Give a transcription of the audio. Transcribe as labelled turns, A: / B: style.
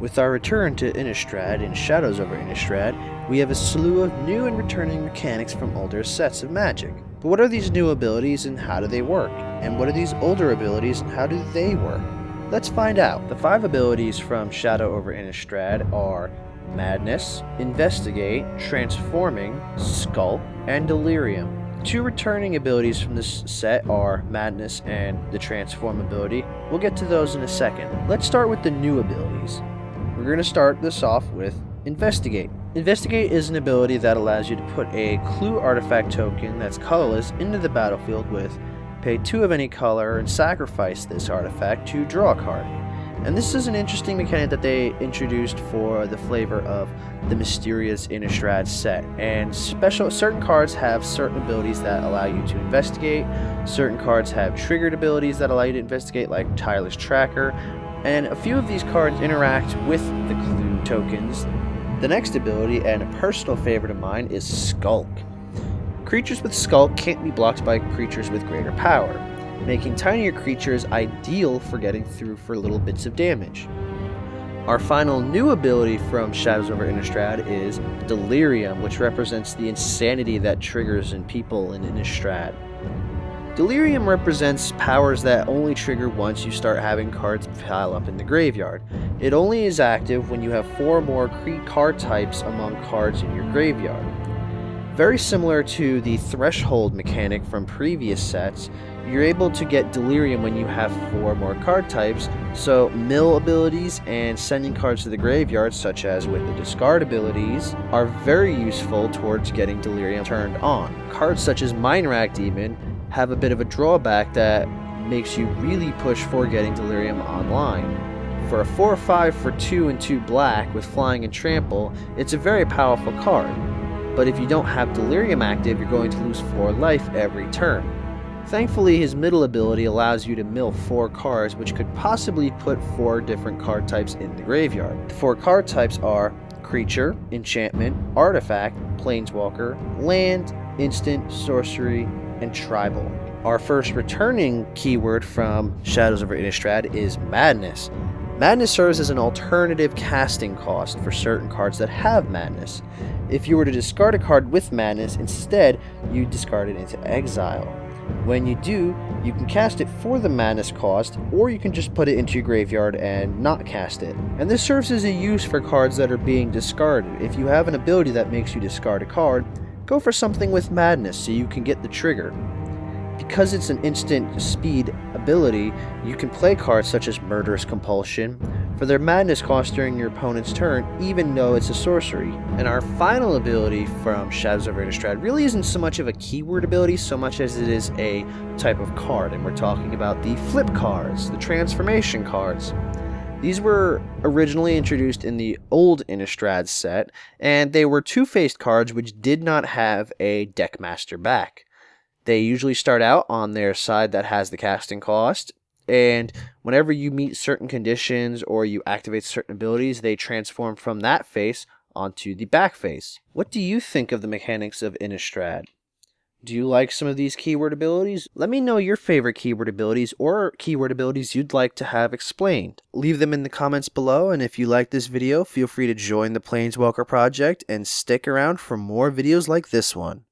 A: With our return to Innistrad and Shadows over Innistrad, we have a slew of new and returning mechanics from older sets of Magic. But what are these new abilities and how do they work? And what are these older abilities and how do they work? Let's find out. The 5 abilities from Shadow over Innistrad are Madness, Investigate, Transforming, Skulk, and Delirium. The 2 returning abilities from this set are Madness and the Transform ability. We'll get to those in a second. Let's start with the new abilities. We're going to start this off with Investigate. Investigate is an ability that allows you to put a clue artifact token that's colorless into the battlefield with pay 2 of any color and sacrifice this artifact to draw a card. And this is an interesting mechanic that they introduced for the flavor of the mysterious Innistrad set. And certain cards have certain abilities that allow you to investigate. Certain cards have triggered abilities that allow you to investigate, like Tireless Tracker. And a few of these cards interact with the clue tokens. The next ability, and a personal favorite of mine, is Skulk. Creatures with Skulk can't be blocked by creatures with greater power, making tinier creatures ideal for getting through for little bits of damage. Our final new ability from Shadows over Innistrad is Delirium, which represents the insanity that triggers in people in Innistrad. Delirium represents powers that only trigger once you start having cards pile up in the graveyard. It only is active when you have 4 or more card types among cards in your graveyard. Very similar to the Threshold mechanic from previous sets, you're able to get Delirium when you have 4 more card types, so mill abilities and sending cards to the graveyard, such as with the discard abilities, are very useful towards getting Delirium turned on. Cards such as Mind Rack Demon have a bit of a drawback that makes you really push for getting Delirium online. For a 4/5 for 2 and 2 black with flying and trample, it's a very powerful card. But if you don't have Delirium active, you're going to lose 4 life every turn. Thankfully, his middle ability allows you to mill 4 cards, which could possibly put 4 different card types in the graveyard. The 4 card types are Creature, Enchantment, Artifact, Planeswalker, Land, Instant, Sorcery, and Tribal. Our first returning keyword from Shadows over Innistrad is Madness. Madness serves as an alternative casting cost for certain cards that have Madness. If you were to discard a card with Madness, instead, you discard it into exile. When you do, you can cast it for the Madness cost, or you can just put it into your graveyard and not cast it. And this serves as a use for cards that are being discarded. If you have an ability that makes you discard a card, go for something with Madness so you can get the trigger. Because it's an instant speed ability, you can play cards such as Murderous Compulsion for their Madness cost during your opponent's turn, even though it's a sorcery. And our final ability from Shadows over Innistrad really isn't so much of a keyword ability so much as it is a type of card, and we're talking about the flip cards, the transformation cards. These were originally introduced in the old Innistrad set, and they were 2-faced cards which did not have a Deckmaster back. They usually start out on their side that has the casting cost, and whenever you meet certain conditions or you activate certain abilities, they transform from that face onto the back face. What do you think of the mechanics of Innistrad? Do you like some of these keyword abilities? Let me know your favorite keyword abilities or keyword abilities you'd like to have explained. Leave them in the comments below, and if you like this video, feel free to join the Planeswalker project and stick around for more videos like this one.